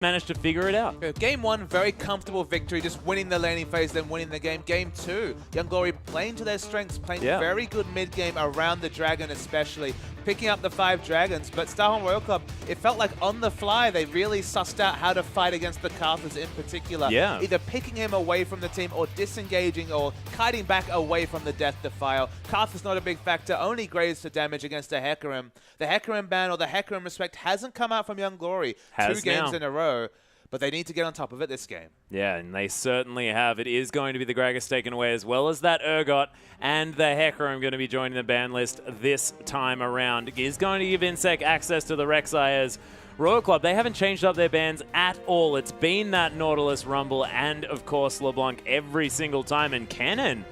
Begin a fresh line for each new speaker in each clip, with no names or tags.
managed to figure it out.
Game 1, very comfortable victory, just winning the laning phase, then winning the game. Game 2, Young Glory playing to their strengths, playing very good mid-game around the dragon especially, picking up the 5 dragons, but Starhorn Royal Club, it felt like on the fly they really sussed out how to fight against the Karthus in particular. Either picking him away from the team or disengaging or kiting back away from the Death Defile. Karthus not a big factor, only Graves for damage against a Hecarim. The Hecarim ban or the Hecarim respect hasn't come out from Young Glory 2 games in a row. But they need to get on top of it this game. Yeah,
and they certainly have. It is going to be the Gragas taken away, as well as that Urgot and the Hecarim going to be joining the ban list this time around. It is going to give Insec access to the Rexire's Royal Club. They haven't changed up their bans at all. It's been that Nautilus, Rumble, and of course LeBlanc every single time. And Cannon,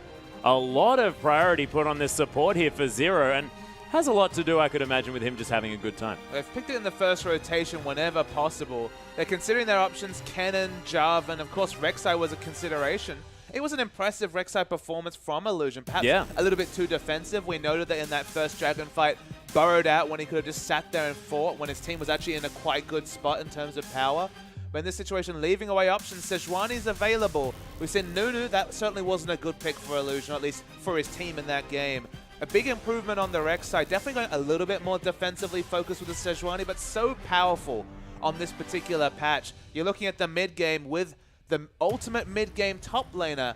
a lot of priority put on this support here for Zero, and has a lot to do, I could imagine, with him just having a good time.
They've picked it in the first rotation whenever possible. They're considering their options, Cannon, Jarvan, of course Rek'Sai was a consideration. It was an impressive Rek'Sai performance from Illusion, perhaps a little bit too defensive. We noted that in that first Dragon fight, burrowed out when he could have just sat there and fought when his team was actually in a quite good spot in terms of power. But in this situation, leaving away options, Sejuani's available. We've seen Nunu, that certainly wasn't a good pick for Illusion, at least for his team in that game. A big improvement on the Rek'Sai, definitely going a little bit more defensively focused with the Sejuani, but so powerful on this particular patch. You're looking at the mid-game with the ultimate mid-game top laner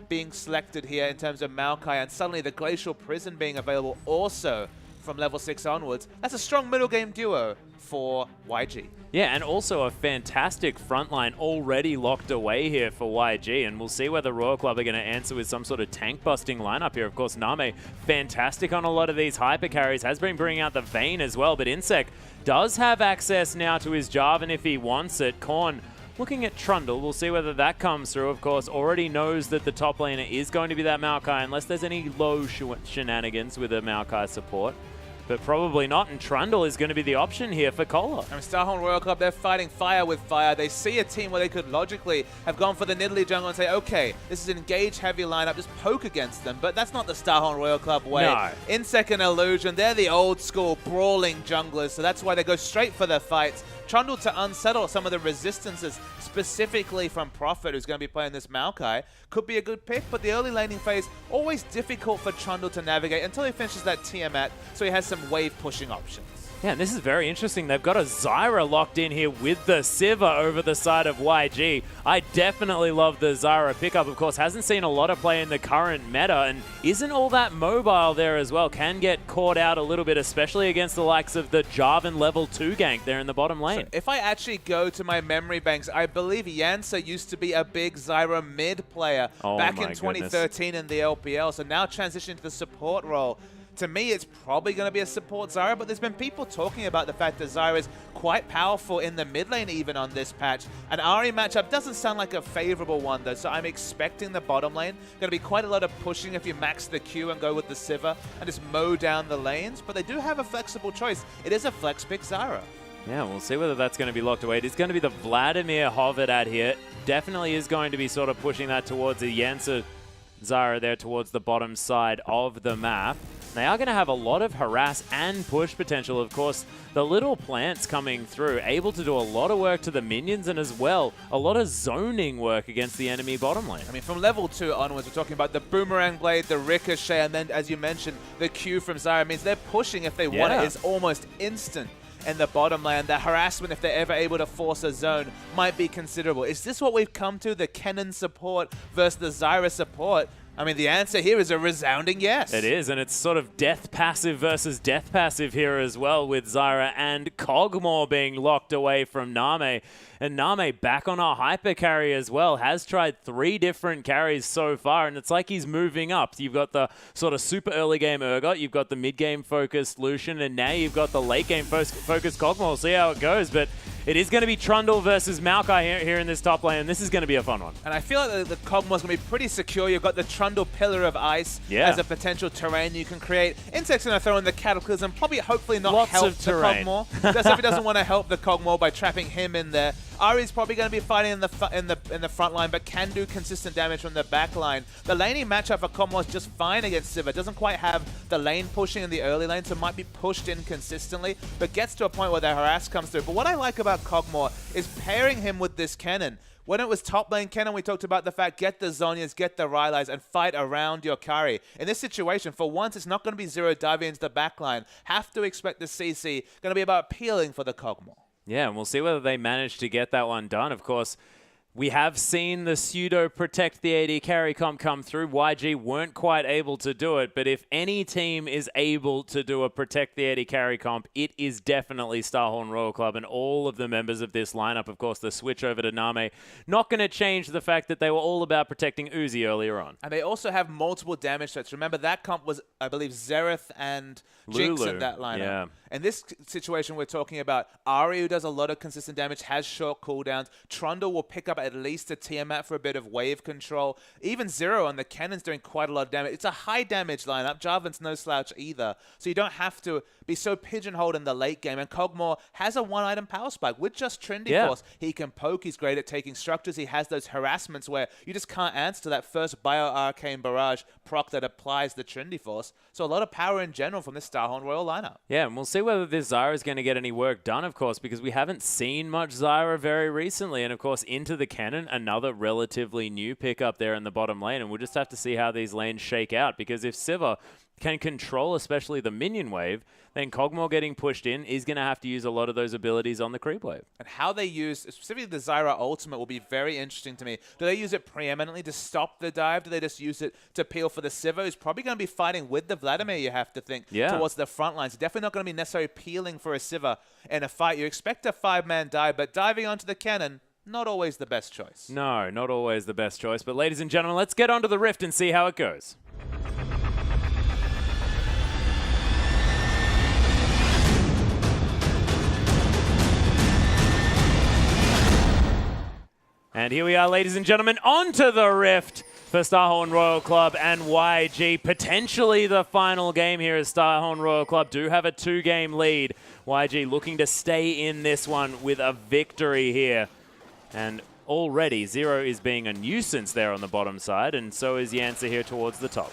being selected here in terms of Maokai, and suddenly the Glacial Prison being available also from level 6 onwards. That's a strong middle game duo for YG.
Yeah, and also a fantastic frontline already locked away here for YG, and we'll see whether Royal Club are going to answer with some sort of tank-busting lineup here. Of course, Name, fantastic on a lot of these hyper carries, has been bringing out the Vayne as well, but Insec does have access now to his Jarvan if he wants it. Korn looking at Trundle, we'll see whether that comes through. Of course, already knows that the top laner is going to be that Maokai, unless there's any low shenanigans with a Maokai support. But probably not, and Trundle is going to be the option here for Kola.
And Starhorn Royal Club, they're fighting fire with fire. They see a team where they could logically have gone for the Nidalee jungle and say, okay, this is an engage-heavy lineup, just poke against them. But that's not the Starhorn Royal Club way.
No.
Insec and Illusion, they're the old-school brawling junglers, so that's why they go straight for the fights. Trundle to unsettle some of the resistances, specifically from Prophet, who's going to be playing this Maokai, could be a good pick, but the early laning phase, always difficult for Trundle to navigate until he finishes that Tiamat, so he has some wave-pushing options.
Yeah, and this is very interesting. They've got a Zyra locked in here with the Sivir over the side of YG. I definitely love the Zyra pickup. Of course, hasn't seen a lot of play in the current meta and isn't all that mobile there as well. Can get caught out a little bit, especially against the likes of the Jarvan level 2 gank there in the bottom lane.
So if I actually go to my memory banks, I believe Yansa used to be a big Zyra mid player back in 2013 in the LPL, so now transitioning to the support role. To me, it's probably going to be a support Zyra, but there's been people talking about the fact that Zyra is quite powerful in the mid lane even on this patch. An Ahri matchup doesn't sound like a favorable one though, so I'm expecting the bottom lane. Going to be quite a lot of pushing if you max the Q and go with the Sivir and just mow down the lanes, but they do have a flexible choice. It is a flex pick Zyra.
Yeah, we'll see whether that's going to be locked away. It is going to be the Vladimir Hovered ad here. Definitely is going to be sort of pushing that towards the Yansa Zyra there towards the bottom side of the map. They are going to have a lot of harass and push potential. Of course, the little plants coming through, able to do a lot of work to the minions and as well, a lot of zoning work against the enemy bottom lane.
I mean, from level 2 onwards, we're talking about the Boomerang Blade, the Ricochet, and then, as you mentioned, the Q from Zyra means they're pushing if they want it. It's almost instant in the bottom lane. The harassment, if they're ever able to force a zone, might be considerable. Is this what we've come to, the Kennen support versus the Zyra support? I mean, the answer here is a resounding yes.
It is, and it's sort of death passive versus death passive here as well, with Zyra and Kog'Maw being locked away from Name. And Name back on a hyper carry as well, has tried 3 different carries so far, and it's like he's moving up. You've got the sort of super early game Urgot, you've got the mid game focused Lucian, and now you've got the late game focused Kog'Maw. We'll see how it goes, but it is going to be Trundle versus Maokai here in this top lane, and this is going to be a fun one.
And I feel like the Kog'Maw's going to be pretty secure. You've got the Trundle Pillar of Ice as a potential terrain you can create. Insect's going to throw in the Cataclysm, probably hopefully not help the Kog'Maw. Just if he doesn't want to help the Kog'Maw by trapping him in there. Ari's probably going to be fighting in the front line, but can do consistent damage from the back line. The laning matchup for Kog'Maw is just fine against Sivir. Doesn't quite have the lane pushing in the early lane, so might be pushed in consistently, but gets to a point where the harass comes through. But what I like about Kog'Maw is pairing him with this Kennen. When it was top lane Kennen, we talked about the fact, get the Zhonyas, get the Rylais, and fight around your carry. In this situation, for once, it's not going to be Zero diving into the backline. Have to expect the CC going to be about peeling for the Kog'Maw.
Yeah, and we'll see whether they manage to get that one done. Of course, we have seen the pseudo protect the AD carry comp come through. YG weren't quite able to do it, but if any team is able to do a protect the AD carry comp, it is definitely Starhorn Royal Club and all of the members of this lineup. Of course, the switch over to Name, not going to change the fact that they were all about protecting Uzi earlier on.
And they also have multiple damage threats. Remember, that comp was, I believe, Xerath and Jinx in that lineup.
Yeah.
In this situation, we're talking about Ahri, who does a lot of consistent damage, has short cooldowns. Trundle will pick up at least a Tiamat for a bit of wave control. Even Zero on the Cannon's doing quite a lot of damage. It's a high damage lineup. Jarvan's no slouch either. So you don't have to be so pigeonholed in the late game. And Kog'Maw has a one-item power spike with just Trendy Force. He can poke. He's great at taking structures. He has those harassments where you just can't answer to that first Bio-Arcane Barrage proc that applies the Trendy Force. So a lot of power in general from this Starhorn Royal lineup.
Yeah, and we'll see whether this Zyra is going to get any work done, of course, because we haven't seen much Zyra very recently. And, of course, into the Cannon, another relatively new pickup there in the bottom lane. And we'll just have to see how these lanes shake out, because if Sivir can control especially the minion wave, then Kog'Maw getting pushed in is going to have to use a lot of those abilities on the creep wave.
And how they use, specifically the Zyra ultimate, will be very interesting to me. Do they use it preeminently to stop the dive? Do they just use it to peel for the Sivir, who's probably going to be fighting with the Vladimir, you have to think, towards the front lines? Definitely not going to be necessarily peeling for a Sivir in a fight. You expect a 5-man dive, but diving onto the Cannon, not always the best choice.
No, not always the best choice. But ladies and gentlemen, let's get onto the Rift and see how it goes. And here we are, ladies and gentlemen, onto the Rift for Starhorn Royal Club and YG. Potentially the final game here as Starhorn Royal Club do have a 2-game lead. YG looking to stay in this one with a victory here. And already Zero is being a nuisance there on the bottom side, and so is Yancer here towards the top.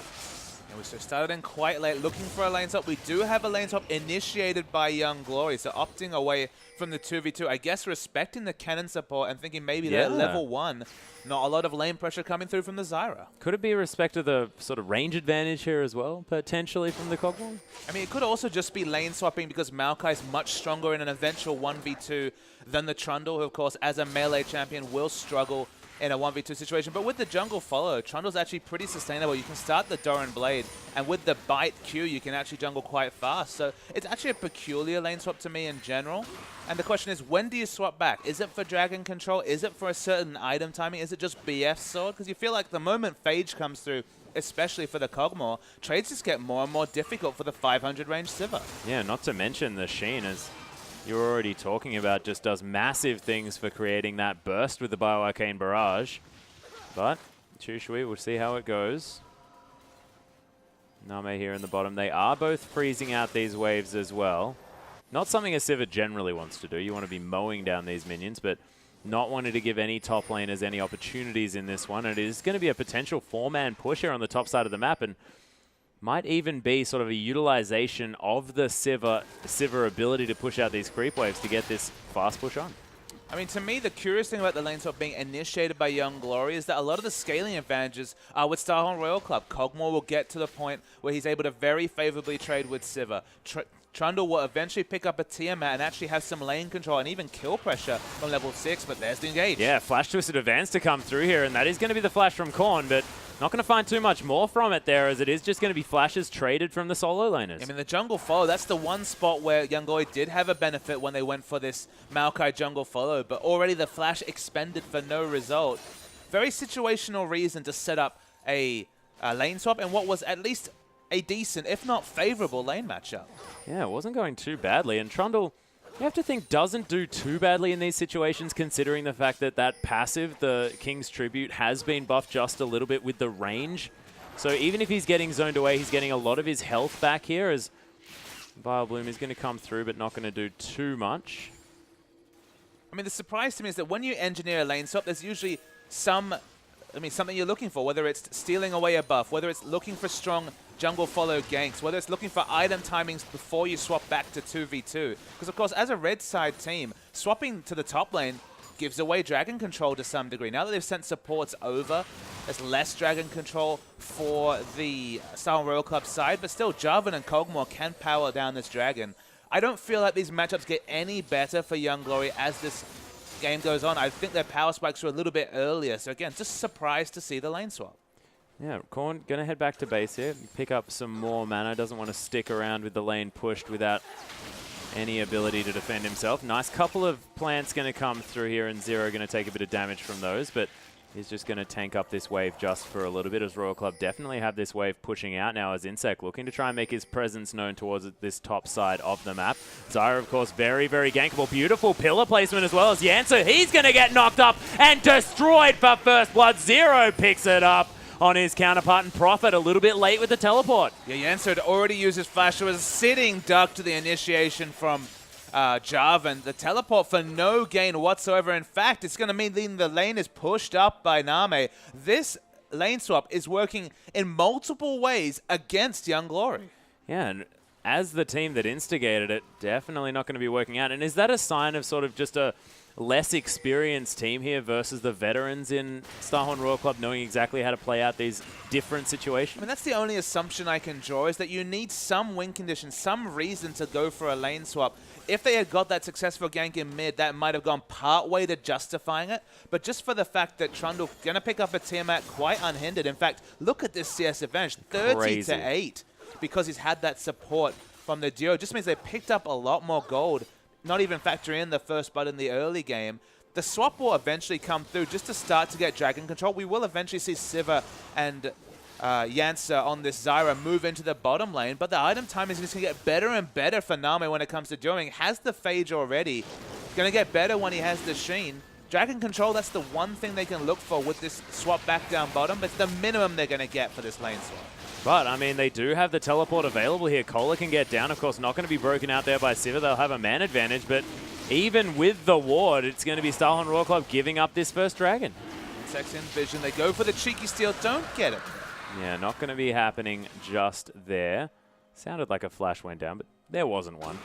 And we started in quite late looking for a lane swap. We do have a lane swap initiated by Young Glory, so opting away from the 2v2. I guess respecting the Cannon support and thinking maybe they're level 1. Not a lot of lane pressure coming through from the Zyra.
Could it be a respect of the sort of range advantage here as well, potentially from the Kog'Maw?
I mean, it could also just be lane swapping because Maokai is much stronger in an eventual 1v2 than the Trundle, who, of course, as a melee champion, will struggle in a 1v2 situation. But with the jungle follow, Trundle's actually pretty sustainable. You can start the Doran Blade, and with the bite Q, you can actually jungle quite fast. So it's actually a peculiar lane swap to me in general. And the question is, when do you swap back? Is it for dragon control? Is it for a certain item timing? Is it just BF sword? Because you feel like the moment Phage comes through, especially for the Kog'Maw, trades just get more and more difficult for the 500 range Sivir. Yeah,
not to mention the Sheen, as you're already talking about, just does massive things for creating that burst with the Bio-Arcane Barrage. But Chushui, we'll see how it goes. Name here in the bottom. They are both freezing out these waves as well. Not something a Sivir generally wants to do. You want to be mowing down these minions, but not wanting to give any top laners any opportunities in this one. And it is going to be a potential 4-man push here on the top side of the map, and might even be sort of a utilization of the Sivir ability to push out these creep waves to get this fast push on.
I mean, to me, the curious thing about the lane swap being initiated by Young Glory is that a lot of the scaling advantages are with Starhorn Royal Club. Kog'Maw will get to the point where he's able to very favorably trade with Sivir. Trundle will eventually pick up a Tiamat and actually have some lane control and even kill pressure from level 6, but there's the engage.
Yeah, Flash Twisted Advance to come through here, and that is going to be the flash from Korn, but not going to find too much more from it there, as it is just going to be flashes traded from the solo laners.
I mean, the jungle follow, that's the one spot where Young Glory did have a benefit when they went for this Maokai jungle follow, but already the flash expended for no result. Very situational reason to set up a lane swap and what was at least a decent, if not favorable, lane matchup.
Yeah, it wasn't going too badly, and Trundle, you have to think, doesn't do too badly in these situations, considering the fact that that passive, the King's Tribute, has been buffed just a little bit with the range. So even if he's getting zoned away, he's getting a lot of his health back here, as Vileplume is going to come through, but not going to do too much.
I mean, the surprise to me is that when you engineer a lane swap, there's usually something you're looking for, whether it's stealing away a buff, whether it's looking for strong jungle follow ganks, whether it's looking for item timings before you swap back to 2v2. Because, of course, as a red side team, swapping to the top lane gives away dragon control to some degree. Now that they've sent supports over, there's less dragon control for the Star Royal Club side, but still, Jarvan and Kog'Maw can power down this dragon. I don't feel like these matchups get any better for Young Glory as this game goes on. I think their power spikes were a little bit earlier. So again, just surprised to see the lane swap.
Yeah, Korn going to head back to base here, pick up some more mana. Doesn't want to stick around with the lane pushed without any ability to defend himself. Nice couple of plants going to come through here, and Zero going to take a bit of damage from those, but he's just going to tank up this wave just for a little bit, as Royal Club definitely have this wave pushing out now as Insect looking to try and make his presence known towards this top side of the map. Zyra, of course, very, very gankable. Beautiful pillar placement as well as Yancer. He's going to get knocked up and destroyed for first blood. Zero picks it up on his counterpart, and Prophet a little bit late with the teleport.
Yeah, Yancer had already used his flash. It was a sitting duck to the initiation from Jarvan. The teleport for no gain whatsoever. In fact, it's going to mean the lane is pushed up by Name. This lane swap is working in multiple ways against Young Glory.
Yeah, and as the team that instigated it, definitely not going to be working out. And is that a sign of sort of just a less experienced team here versus the veterans in Starhorn Royal Club knowing exactly how to play out these different situations?
I mean, that's the only assumption I can draw, is that you need some win condition, some reason to go for a lane swap. If they had got that successful gank in mid, that might have gone part way to justifying it. But just for the fact that Trundle going to pick up a Tiamat quite unhindered. In fact, look at this CS advantage, 30-8, because he's had that support from the duo. It just means they picked up a lot more gold, not even factoring in the first blood in the early game. The swap will eventually come through just to start to get dragon control. We will eventually see Sivir and Yancer on this Zyra move into the bottom lane, but the item time is just going to get better and better for Name when it comes to dueling. Has the Phage already. Going to get better when he has the Sheen. Dragon control, that's the one thing they can look for with this swap back down bottom, but it's the minimum they're going to get for this lane swap.
But, I mean, they do have the teleport available here. Kohler can get down. Of course, not going to be broken out there by Sivir. They'll have a man advantage, but even with the ward, it's going to be Starhorn Royal Club giving up this first dragon.
Insects in vision. They go for the cheeky steal. Don't get it.
Yeah, not going to be happening just there. Sounded like a flash went down, but there wasn't one.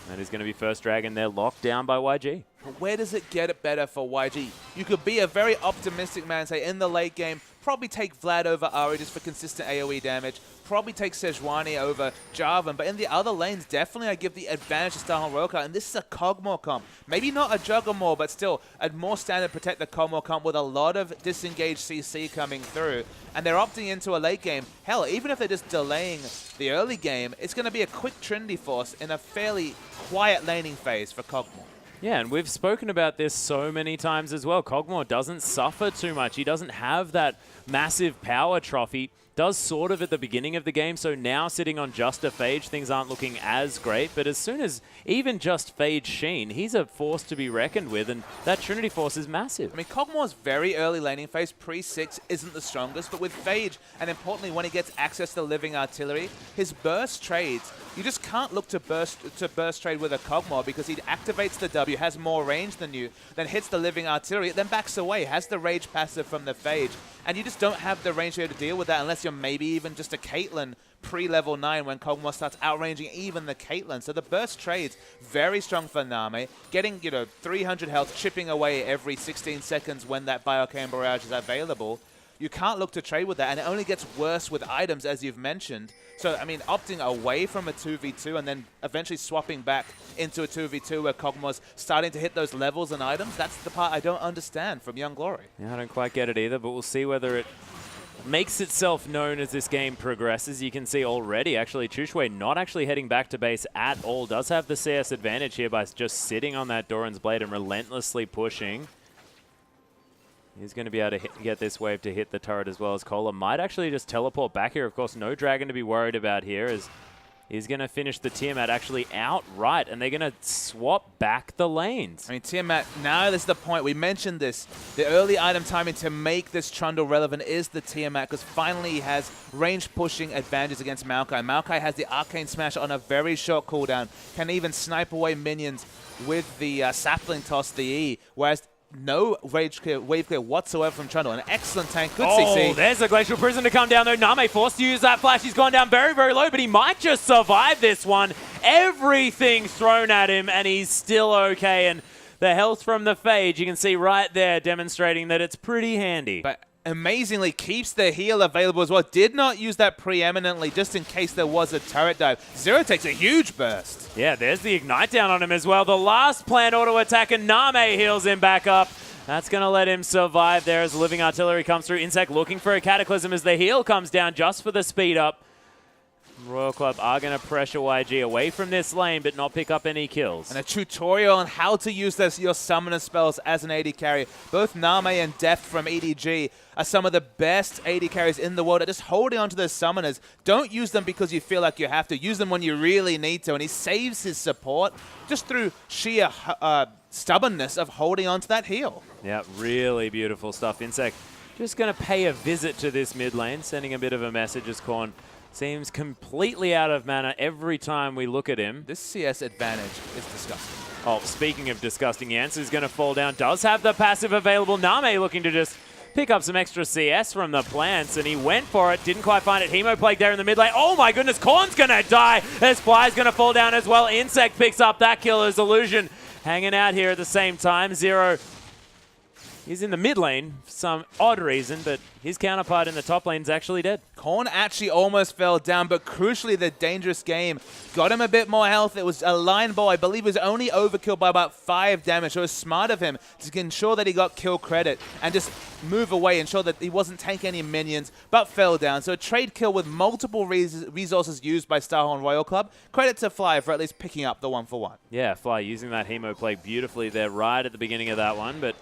That is going to be first dragon. They're locked down by YG.
Where does it get it better for YG? You could be a very optimistic man, say in the late game, probably take Vlad over Ari just for consistent AoE damage, probably take Sejuani over Jarvan, but in the other lanes, definitely I give the advantage to Starhorn Royal Club, and this is a Kog'Maw comp. Maybe not a Juggernaut, but still a more standard protect the Kog'Maw comp with a lot of disengaged CC coming through, and they're opting into a late game. Hell, even if they're just delaying the early game, it's going to be a quick Trinity Force in a fairly quiet laning phase for Kog'Maw.
Yeah, and we've spoken about this so many times as well. Kog'Maw doesn't suffer too much. He doesn't have that massive power trophy. Does sort of at the beginning of the game, so now sitting on just a Phage, things aren't looking as great, but as soon as even just Phage Sheen, he's a force to be reckoned with, and that Trinity Force is massive.
I mean, Kog'Maw's very early laning phase, pre-6, isn't the strongest, but with Phage, and importantly, when he gets access to the Living Artillery, his burst trades, you just can't look to burst trade with a Kog'Maw because he activates the W, has more range than you, then hits the Living Artillery, then backs away, has the Rage passive from the Phage, and you just don't have the range here to deal with that unless you're maybe even just a Caitlyn pre-level 9 when Kog'Maw starts outranging even the Caitlyn. So the burst trades, very strong for Name, getting 300 health, chipping away every 16 seconds when that Bioarcane Barrage is available. You can't look to trade with that, and it only gets worse with items, as you've mentioned. So, I mean, opting away from a 2v2 and then eventually swapping back into a 2v2 where Kog'Maw's starting to hit those levels and items, that's the part I don't understand from Young Glory.
Yeah, I don't quite get it either, but we'll see whether it makes itself known as this game progresses. You can see already, actually, Chushway not actually heading back to base at all. Does have the CS advantage here by just sitting on that Doran's Blade and relentlessly pushing. He's going to be able to get this wave to hit the turret as well as Kohler. Might actually just teleport back here. Of course, no dragon to be worried about here as he's going to finish the Tiamat actually outright, and they're going to swap back the lanes.
I mean, Tiamat, now this is the point. We mentioned this. The early item timing to make this Trundle relevant is the Tiamat, because finally he has range pushing advantages against Maokai. Maokai has the Arcane Smash on a very short cooldown, can even snipe away minions with the sapling toss, the E, whereas no wave clear whatsoever from Trundle. An excellent tank. Good CC.
Oh, there's a Glacial Prison to come down, though. Name forced to use that flash. He's gone down very, very low, but he might just survive this one. Everything's thrown at him, and he's still okay. And the health from the Phage, you can see right there, demonstrating that it's pretty handy.
But amazingly keeps the heal available as well. Did not use that preeminently just in case there was a turret dive. Zero takes a huge burst.
Yeah, there's the Ignite down on him as well. The last planned auto attack, and Name heals him back up. That's going to let him survive there as the Living Artillery comes through. Insect looking for a Cataclysm as the heal comes down just for the speed up. Royal Club are going to pressure YG away from this lane, but not pick up any kills.
And a tutorial on how to use your summoner spells as an AD carry. Both Name and Deft from EDG are some of the best AD carries in the world at just holding on to those summoners. Don't use them because you feel like you have to. Use them when you really need to. And he saves his support just through sheer stubbornness of holding on to that heal.
Yeah, really beautiful stuff. Insect just going to pay a visit to this mid lane, sending a bit of a message as Korn seems completely out of mana every time we look at him.
This CS advantage is disgusting.
Oh, speaking of disgusting, Yansu's going to fall down. Does have the passive available. Name looking to just pick up some extra CS from the plants, and he went for it. Didn't quite find it. Hemoplague there in the mid lane. Oh my goodness, Korn's going to die as Fly's going to fall down as well. Insect picks up that kill as Illusion hanging out here at the same time. Zero. He's in the mid lane for some odd reason, but his counterpart in the top lane is actually dead.
Korn actually almost fell down, but crucially the dangerous game got him a bit more health. It was a line ball, I believe, was only overkill by about 5 damage. So it was smart of him to ensure that he got kill credit and just move away, ensure that he wasn't taking any minions, but fell down. So a trade kill with multiple resources used by Starhorn Royal Club. Credit to Fly for at least picking up the 1-for-1.
Yeah, Fly using that Hemoplague beautifully there right at the beginning of that one, but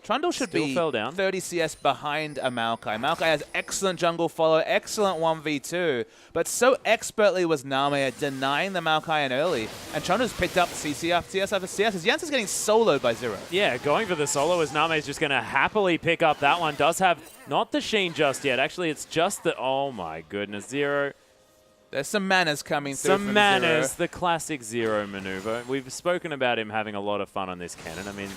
Trundle should be
fell down.
30 CS behind a Maokai. Maokai has excellent jungle follow, excellent 1v2, but so expertly was Name at denying the Maokai in early, and Trundle's picked up CS after CS as Jansen's getting soloed by Zero.
Yeah, going for the solo as Name's just going to happily pick up that one. Does have not the Sheen just yet. Actually, it's just the... Oh my goodness, Zero.
There's some manners coming through
Some
from
manners,
Zero.
the classic Zero maneuver. We've spoken about him having a lot of fun on this cannon. I mean,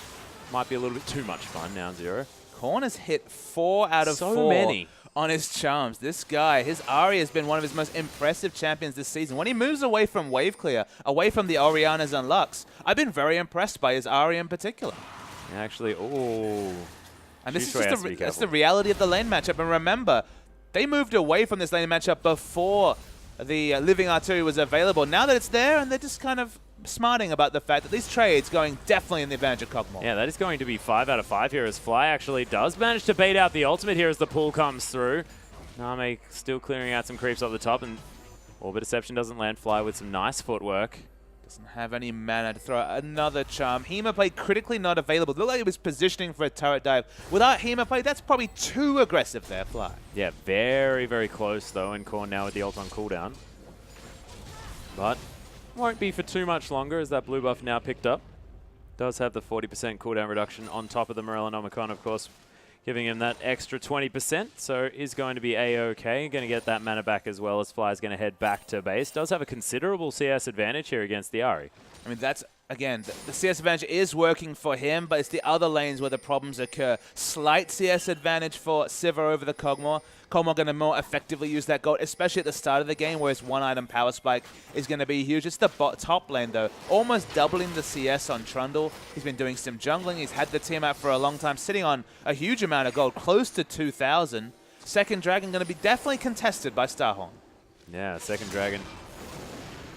might be a little bit too much fun now, Zero.
Korn has hit 4 out of 4
many
on his charms. This guy, his Ahri has been one of his most impressive champions this season. When he moves away from wave clear, away from the Orianas and Lux, I've been very impressed by his Ahri in particular.
Actually, oh.
And this is just that's the reality of the lane matchup. And remember, they moved away from this lane matchup before the Living Artillery was available. Now that it's there, and they're just kind of smarting about the fact that these trades going definitely in the advantage of Kog'Maw.
Yeah, that is going to be 5 out of 5 here as Fly actually does manage to bait out the ultimate here as the pull comes through. Name still clearing out some creeps off the top, and Orbit Deception doesn't land. Fly with some nice footwork.
Doesn't have any mana to throw out another charm. Hemoplague critically not available. Looked like he was positioning for a turret dive. Without Hemoplague, that's probably too aggressive there, Fly.
Yeah, very, very close though, and Korn now with the ult on cooldown. But won't be for too much longer as that blue buff now picked up. Does have the 40% cooldown reduction on top of the Morellonomicon, of course, giving him that extra 20%. So is going to be A-OK. Going to get that mana back as well as Fly's going to head back to base. Does have a considerable CS advantage here against the Ahri.
I mean, that's, again, the CS advantage is working for him, but it's the other lanes where the problems occur. Slight CS advantage for Sivir over the Kog'Maw. Kog'Maw going to more effectively use that gold, especially at the start of the game, where his one-item power spike is going to be huge. It's the top lane, though, almost doubling the CS on Trundle. He's been doing some jungling. He's had the team out for a long time, sitting on a huge amount of gold, close to 2,000. Second Dragon going to be definitely contested by Starhorn.
Yeah, second Dragon.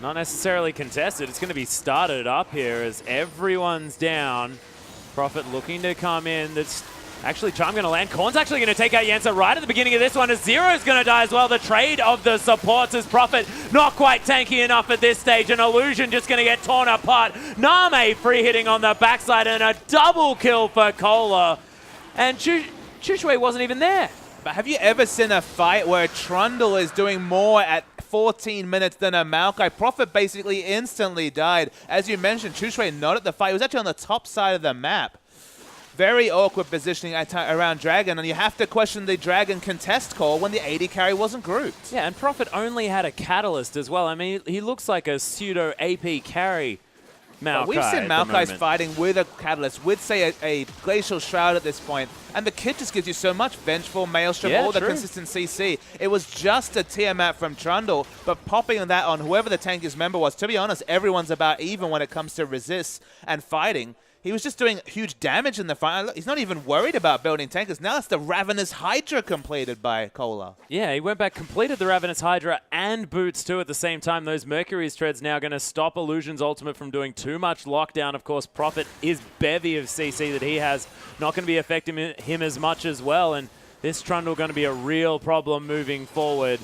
Not necessarily contested. It's going to be started up here as everyone's down. Prophet looking to come in. That's actually Charm going to land. Korn's actually going to take out Yansa right at the beginning of this one as Zero's going to die as well. The trade of the supports as Prophet not quite tanky enough at this stage. An Illusion just going to get torn apart. Name free hitting on the backside and a double kill for Cola. And Chushui wasn't even there.
But have you ever seen a fight where Trundle is doing more at 14 minutes than a Maokai? Prophet basically instantly died. As you mentioned, Chushui not at the fight. He was actually on the top side of the map. Very awkward positioning around Dragon, and you have to question the Dragon contest call when the AD carry wasn't grouped.
Yeah, and Prophet only had a Catalyst as well. I mean, he looks like a pseudo AP carry Maokai.
We've seen Maokai's fighting with a Catalyst, with, say, a Glacial Shroud at this point, and the kit just gives you so much. Vengeful, Maelstrom, all the consistent CC. It was just a Tiamat from Trundle, but popping that on whoever the tankiest member was, to be honest, everyone's about even when it comes to resist and fighting. He was just doing huge damage in the fight. He's not even worried about building tankers. Now it's the Ravenous Hydra completed by Cola.
Yeah, he went back, completed the Ravenous Hydra and Boots too at the same time. Those Mercury's Treads now going to stop Illusion's ultimate from doing too much lockdown. Of course, Prophet, his bevy of CC that he has, not going to be affecting him as much as well. And this Trundle going to be a real problem moving forward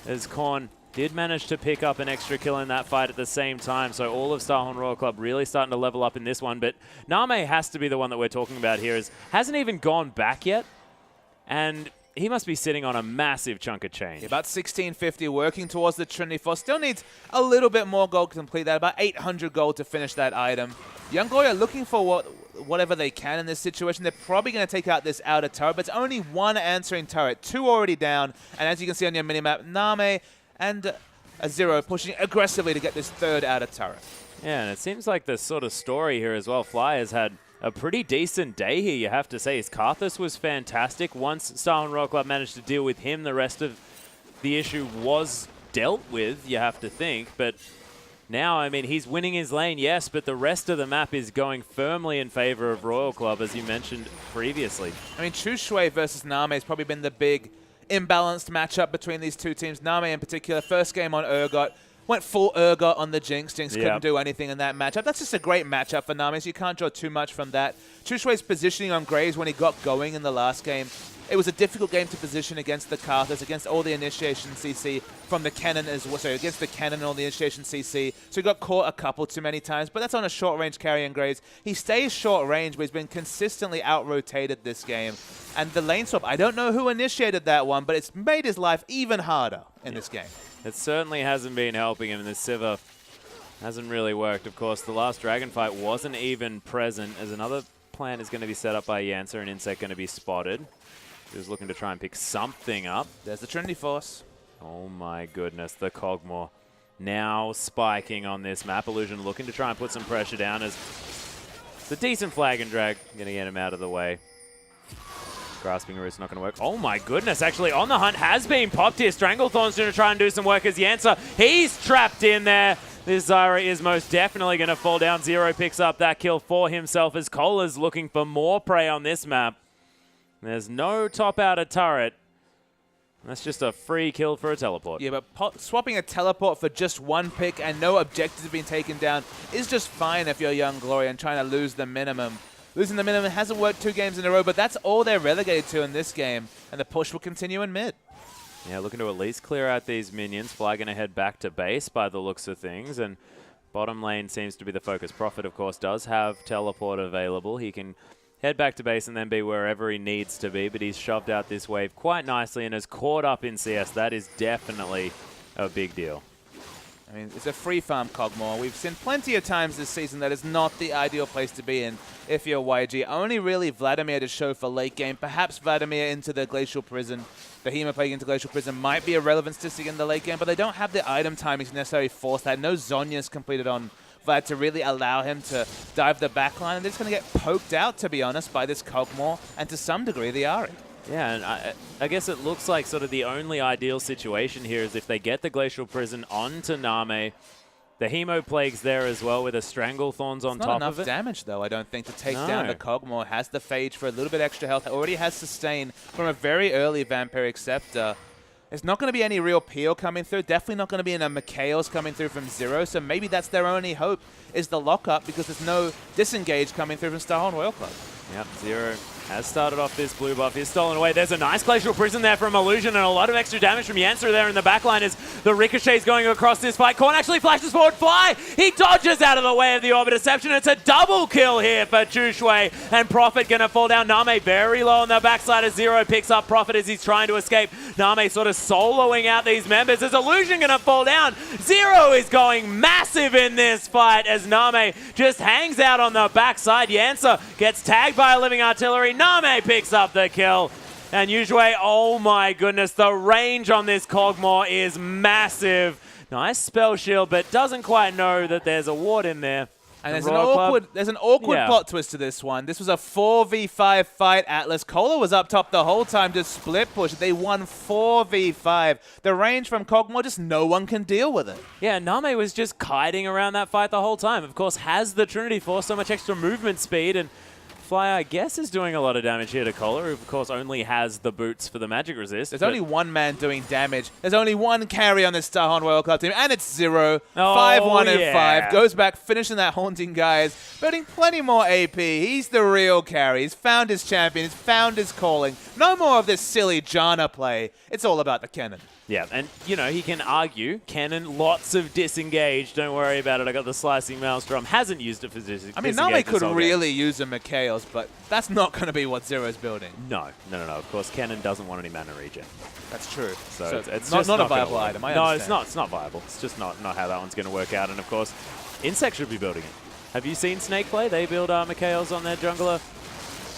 as Korn did manage to pick up an extra kill in that fight at the same time. So all of Starhorn Royal Club really starting to level up in this one. But Name has to be the one that we're talking about here. Hasn't even gone back yet. And he must be sitting on a massive chunk of change.
Yeah, about 1650, working towards the Trinity Force. Still needs a little bit more gold to complete that. About 800 gold to finish that item. Young Glory are looking for whatever they can in this situation. They're probably going to take out this outer turret, but it's only one answering turret. 2 already down. And as you can see on your minimap, Name and a Zero pushing aggressively to get this 3rd outer turret.
Yeah, and it seems like the sort of story here as well. Fly has had a pretty decent day here, you have to say. His Karthus was fantastic. Once Starhorn Royal Club managed to deal with him, the rest of the issue was dealt with, you have to think. But now, I mean, he's winning his lane, yes, but the rest of the map is going firmly in favor of Royal Club, as you mentioned previously.
I mean, Chu Shui versus Name has probably been the big imbalanced matchup between these two teams. Name in particular, first game on Urgot, went full Urgot on the Jinx. Jinx couldn't do anything in that matchup. That's just a great matchup for Name, so you can't draw too much from that. Chu Shui's positioning on Graves when he got going in the last game, it was a difficult game to position against the Karthus, against all the initiation CC from the Cannon as well. So against the Cannon and all the initiation CC. So he got caught a couple too many times, but that's on a short range carry in Graves. He stays short range, but he's been consistently out-rotated this game. And the lane swap, I don't know who initiated that one, but it's made his life even harder in this game.
It certainly hasn't been helping him, and the Sivir hasn't really worked. Of course, the last Dragon fight wasn't even present, as another plan is going to be set up by Yancer, and Insect going to be spotted. He was looking to try and pick something up.
There's the Trinity Force.
Oh my goodness, the Cogmore now spiking on this map. Illusion looking to try and put some pressure down as it's a decent flag and drag. Going to get him out of the way. Grasping Root's not going to work. Oh my goodness, actually on the hunt has been popped here. Stranglethorn's going to try and do some work as Yancer. He's trapped in there. This Zyra is most definitely going to fall down. Zero picks up that kill for himself as Cola's looking for more prey on this map. There's no top outer turret. That's just a free kill for a teleport.
Yeah, but swapping a teleport for just one pick and no objectives being taken down is just fine if you're Young Glory and trying to lose the minimum. Losing the minimum hasn't worked 2 games in a row, but that's all they're relegated to in this game, and the push will continue in mid.
Yeah, looking to at least clear out these minions. Fly going to head back to base by the looks of things, and bottom lane seems to be the focus. Prophet, of course, does have teleport available. He can head back to base and then be wherever he needs to be, but he's shoved out this wave quite nicely and has caught up in CS. That is definitely a big deal.
I mean, it's a free farm Cogmore. We've seen plenty of times this season that is not the ideal place to be in if you're YG. Only really Vladimir to show for late game. Perhaps Vladimir into the Glacial Prison. Behemoth playing into Glacial Prison might be a relevant statistic in the late game, but they don't have the item timings to necessarily force that. No Zhonya's completed on Vlad to really allow him to dive the backline. And they're just going to get poked out, to be honest, by this Cogmore and to some degree the Ahri.
Yeah, and I guess it looks like sort of the only ideal situation here is if they get the Glacial Prison onto Name. The Hemo Plague's there as well with a Stranglethorns on top of it.
Not enough damage, though, I don't think, to take down the Cogmore. Has the Phage for a little bit extra health. Already has Sustain from a very early Vampiric Scepter. There's not going to be any real peel coming through. Definitely not going to be any Mikhail's coming through from Zero. So maybe that's their only hope is the lockup because there's no disengage coming through from Starhorn Royal Club.
Yep, Zero has started off this blue buff. He's stolen away. There's a nice Glacial Prison there from Illusion and a lot of extra damage from Yancer there in the backline as the ricochets going across this fight. Korn actually flashes forward. Fly! He dodges out of the way of the Orbit Deception. It's a double kill here for Chu Shui and Prophet going to fall down. Name very low on the backside as Zero picks up Prophet as he's trying to escape. Name sort of soloing out these members as Illusion going to fall down. Zero is going massive in this fight as Name just hangs out on the backside. Yancer gets tagged by a living artillery. Name picks up the kill. And Yuzhui, oh my goodness, the range on this Cogmore is massive. Nice spell shield, but doesn't quite know that there's a ward in there.
And there's an awkward plot twist to this one. This was a 4v5 fight. Atlas Cola was up top the whole time, just split push. They won 4v5. The range from Kog'Maw, just no one can deal with it.
Yeah, Name was just kiting around that fight the whole time. Of course, has the Trinity Force, so much extra movement speed, and Fly, I guess, is doing a lot of damage here to Cola, who, of course, only has the boots for the magic resist.
There's only one man doing damage. There's only one carry on this Starhorn Royal Club team, and it's 0. 5-1 and 5. Goes back, finishing that Haunting Guys, building plenty more AP. He's the real carry. He's found his champion. He's found his calling. No more of this silly Janna play. It's all about the cannon.
Yeah, and, you know, he can argue, Cannon, lots of disengage, don't worry about it, I got the Slicing Maelstrom, hasn't used it for disengage.
I mean, Name could really use a Mikhail's, but that's not going to be what Zero's building.
No, of course, Cannon doesn't want any mana regen.
That's true.
So it's
not
just
a viable item, I understand.
It's not viable. It's just not how that one's going to work out, and of course, Insect should be building it. Have you seen Snake play? They build Mikhail's on their jungler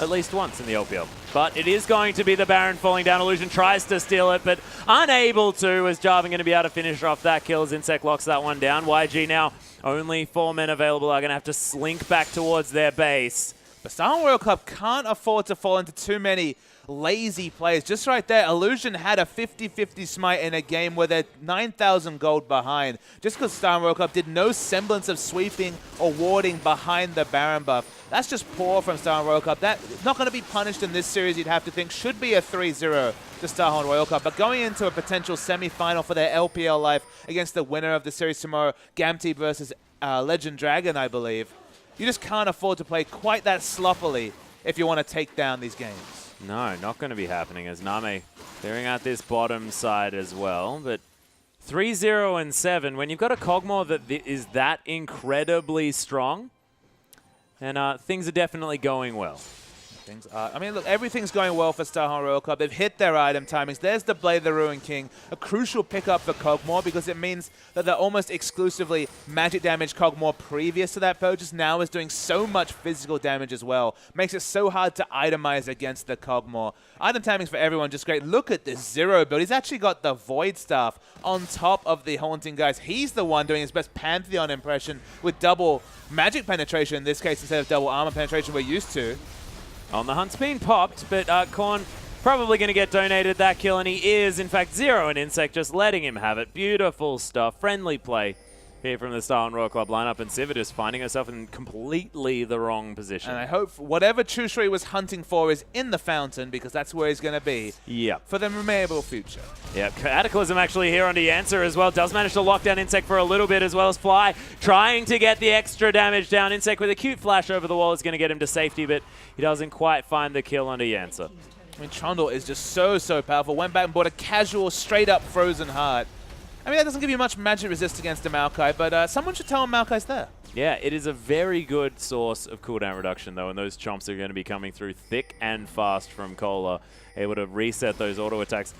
at least once in the LPL. But it is going to be the Baron falling down. Illusion tries to steal it, but unable to, as Jarvan going to be able to finish off that kill as Insect locks that one down. YG now, only 4 men available, are going to have to slink back towards their base.
The Starhorn Royal Club can't afford to fall into too many lazy plays. Just right there, Illusion had a 50-50 smite in a game where they're 9,000 gold behind. Just because Starhorn Royal Club did no semblance of sweeping or warding behind the Baron buff. That's just poor from Starhorn Royal Club. That's not going to be punished in this series, you'd have to think. Should be a 3-0 to Starhorn Royal Club. But going into a potential semi-final for their LPL life against the winner of the series tomorrow, Gamti versus Legend Dragon, I believe, you just can't afford to play quite that sloppily if you want to take down these games.
No, not going to be happening as Name clearing out this bottom side as well. But 3-0 and 7, when you've got a Kog'Maw that is that incredibly strong, and things are definitely going well.
I mean, look, everything's going well for Starhorn Royal Club. They've hit their item timings. There's the Blade of the Ruined King, a crucial pickup for Kog'Maw because it means that they're almost exclusively magic damage Kog'Maw previous to that purchase. Now is doing so much physical damage as well. Makes it so hard to itemize against the Kog'Maw. Item timings for everyone, just great. Look at this Zero build. He's actually got the Void Staff on top of the Haunting Guys. He's the one doing his best Pantheon impression with double magic penetration in this case instead of double armor penetration we're used to.
On the hunt's been popped, but Korn probably going to get donated that kill, and he is, in fact, 0 an Insect, just letting him have it. Beautiful stuff. Friendly play here from the Starhorn Royal Club lineup, and Civitas finding herself in completely the wrong position.
And I hope whatever Chushui was hunting for is in the fountain, because that's where he's going to be for the memorable future.
Yeah, Cataclysm actually here on the answer as well. Does manage to lock down Insect for a little bit, as well as Fly trying to get the extra damage down. Insect with a cute flash over the wall is going to get him to safety, but he doesn't quite find the kill on the answer.
I mean, Trundle is just so powerful. Went back and bought a casual, straight-up Frozen Heart. I mean, that doesn't give you much magic resist against a Maokai, but someone should tell him Maokai's there.
Yeah, it is a very good source of cooldown reduction, though, and those chomps are going to be coming through thick and fast from Cola, able to reset those auto attacks.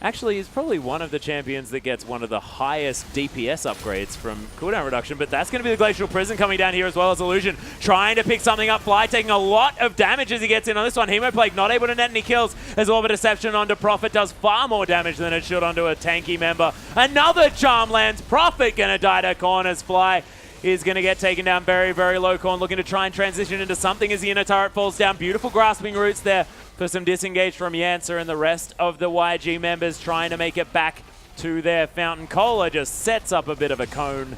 Actually, he's probably one of the champions that gets one of the highest DPS upgrades from cooldown reduction, but that's going to be the Glacial Prison coming down here as well as Illusion, trying to pick something up. Fly taking a lot of damage as he gets in on this one. Hemoplague not able to net any kills as Orbit Deception onto Prophet does far more damage than it should onto a tanky member. Another charm lands. Prophet going to die to corners. Fly is going to get taken down very, very low. Korn looking to try and transition into something as the inner turret falls down. Beautiful grasping roots there for some disengage from Yancer, and the rest of the YG members trying to make it back to their fountain. Cola just sets up a bit of a cone.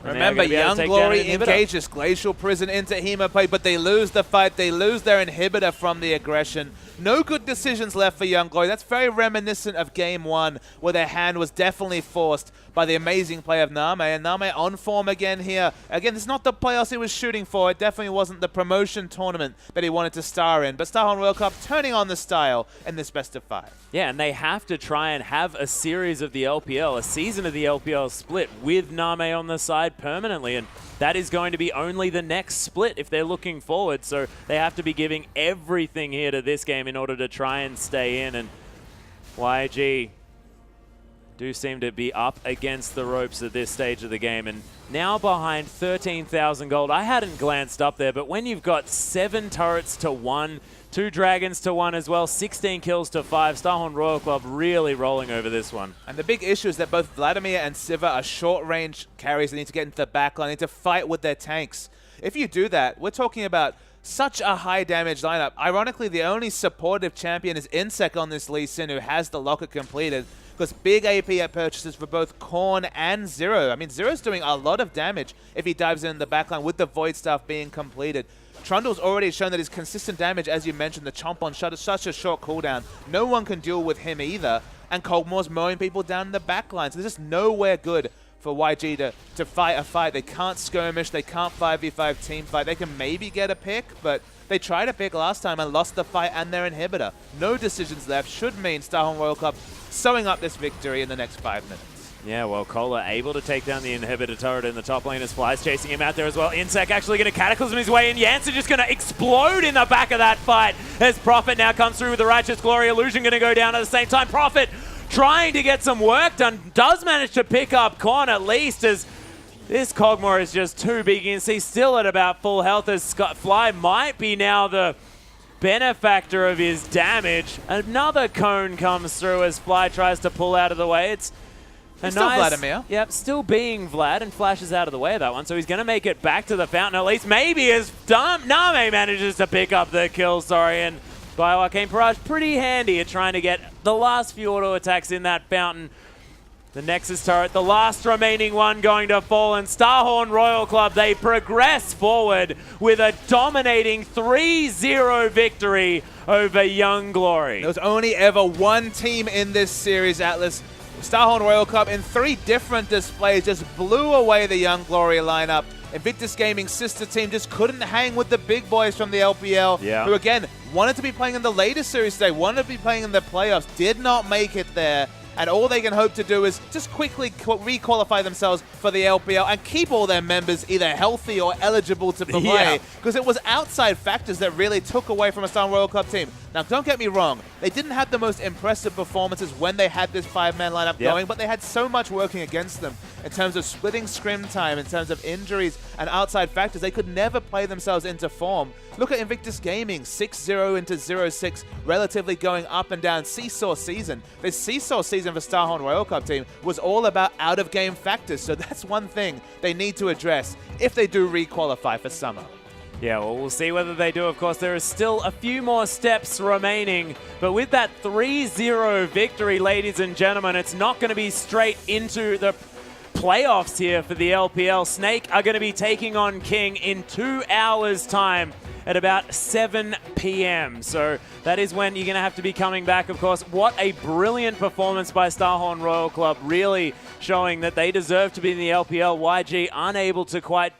Remember, Young Glory engages Glacial Prison into Hemoplague, but they lose the fight. They lose their inhibitor from the aggression. No good decisions left for Young Glory. That's very reminiscent of Game 1, where their hand was definitely forced by the amazing play of Name. And Name on form again here. Again, this is not the playoffs he was shooting for. It definitely wasn't the promotion tournament that he wanted to star in. But Starhorn Royal Club turning on the style in this best of 5.
Yeah, and they have to try and have a series of the LPL, a season of the LPL split with Name on the side permanently, and that is going to be only the next split if they're looking forward, so they have to be giving everything here to this game in order to try and stay in, and YG do seem to be up against the ropes at this stage of the game, and now behind 13,000 gold. I hadn't glanced up there, but when you've got 7 turrets to 1 2 dragons to 1 as well, 16 kills to 5. Starhorn Royal Club really rolling over this one.
And the big issue is that both Vladimir and Siva are short-range carries. They need to get into the backline, they need to fight with their tanks. If you do that, we're talking about such a high damage lineup. Ironically, the only supportive champion is Insec on this Lee Sin, who has the locker completed, because big AP purchases for both Korn and Zero. I mean, Zero's doing a lot of damage if he dives in the backline with the Void Staff being completed. Trundle's already shown that his consistent damage, as you mentioned, the chomp on shot is such a short cooldown. No one can deal with him either. And Kog'Maw's mowing people down in the backline. So there's just nowhere good for YG to fight a fight. They can't skirmish. They can't 5v5 team fight. They can maybe get a pick, but they tried a pick last time and lost the fight and their inhibitor. No decisions left. Should mean Starhorn Royal Club sewing up this victory in the next 5 minutes.
Yeah, well, Kohler able to take down the inhibitor turret in the top lane as Fly's chasing him out there as well. Insec actually going to cataclysm his way in. Janssen just going to explode in the back of that fight as Prophet now comes through with the Righteous Glory. Illusion going to go down at the same time. Prophet trying to get some work done. Does manage to pick up Korn at least, as this Kog'Maw is just too big. You can see still at about full health as Fly might be now the benefactor of his damage. Another cone comes through as Fly tries to pull out of the way. It's
still Vladimir.
Yep, still being Vlad, and flashes out of the way of that one. So he's going to make it back to the fountain at least. Maybe as Name manages to pick up the kill, and Bioarcane Barrage pretty handy at trying to get the last few auto attacks in that fountain. The Nexus turret, the last remaining one going to fall, and Starhorn Royal Club, they progress forward with a dominating 3-0 victory over Young Glory.
There was only ever one team in this series, Atlas. Starhorn Royal Club in 3 different displays just blew away the Young Glory lineup. Invictus Gaming's sister team just couldn't hang with the big boys from the LPL, who again wanted to be playing in the latest series today, wanted to be playing in the playoffs, did not make it there. And all they can hope to do is just quickly re-qualify themselves for the LPL and keep all their members either healthy or eligible to play. Because it was outside factors that really took away from a Starhorn Royal Club team. Now, don't get me wrong. They didn't have the most impressive performances when they had this 5-man lineup going, but they had so much working against them in terms of splitting scrim time, in terms of injuries and outside factors. They could never play themselves into form. Look at Invictus Gaming, 6-0 into 0-6, relatively going up and down. Seesaw season. This seesaw season for Starhorn Royal Club team was all about out-of-game factors, so that's one thing they need to address if they do re-qualify for summer.
Yeah, well, we'll see whether they do. Of course, there is still a few more steps remaining. But with that 3-0 victory, ladies and gentlemen, it's not going to be straight into the playoffs here for the LPL. Snake are going to be taking on King in 2 hours' time at about 7 p.m. So that is when you're going to have to be coming back, of course. What a brilliant performance by Starhorn Royal Club, really showing that they deserve to be in the LPL. YG unable to quite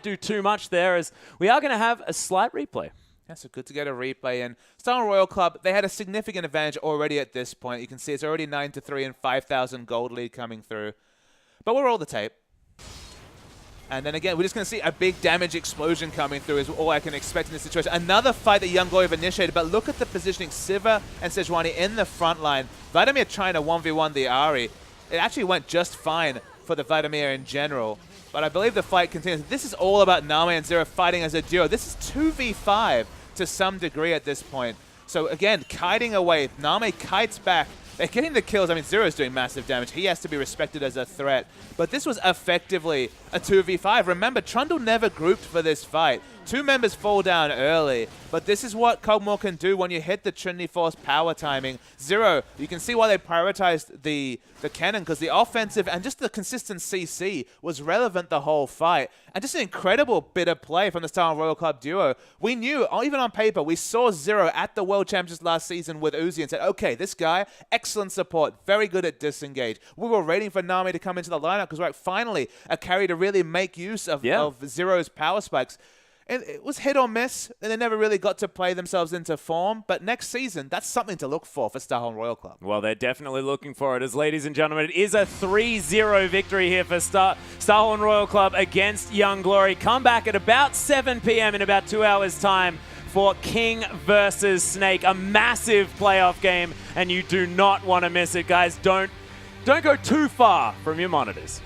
do too much there, as we are going to have a slight replay.
Yeah, so good to get a replay. And Starhorn Royal Club, they had a significant advantage already at this point. You can see it's already 9-3 and 5,000 gold lead coming through. But we'll roll the tape. And then again, we're just going to see a big damage explosion coming through is all I can expect in this situation. Another fight that Young Glory have initiated, but look at the positioning. Siva and Sejuani in the front line. Vladimir trying to 1v1 the Ahri. It actually went just fine for the Vladimir in general. But I believe the fight continues. This is all about Name and Zero fighting as a duo. This is 2v5 to some degree at this point. So again, kiting away. Name kites back. They're getting the kills. I mean, Zero's doing massive damage. He has to be respected as a threat. But this was effectively a 2v5. Remember, Trundle never grouped for this fight. 2 members fall down early. But this is what Kog'Maw can do when you hit the Trinity Force power timing. Zero, you can see why they prioritized the cannon, because the offensive and just the consistent CC was relevant the whole fight. And just an incredible bit of play from the Starhorn Royal Club duo. We knew, even on paper, we saw Zero at the World Championships last season with Uzi and said, okay, this guy, excellent support, very good at disengage. We were waiting for Name to come into the lineup because we're like, finally a carry to really make use of Zero's power spikes. And it was hit or miss, and they never really got to play themselves into form. But next season, that's something to look for Starhorn Royal Club.
Well, they're definitely looking for it, as ladies and gentlemen, it is a 3-0 victory here for Starhorn Royal Club against Young Glory. Come back at about 7 p.m. in about 2 hours' time for King versus Snake, a massive playoff game, and you do not want to miss it, guys. Don't go too far from your monitors.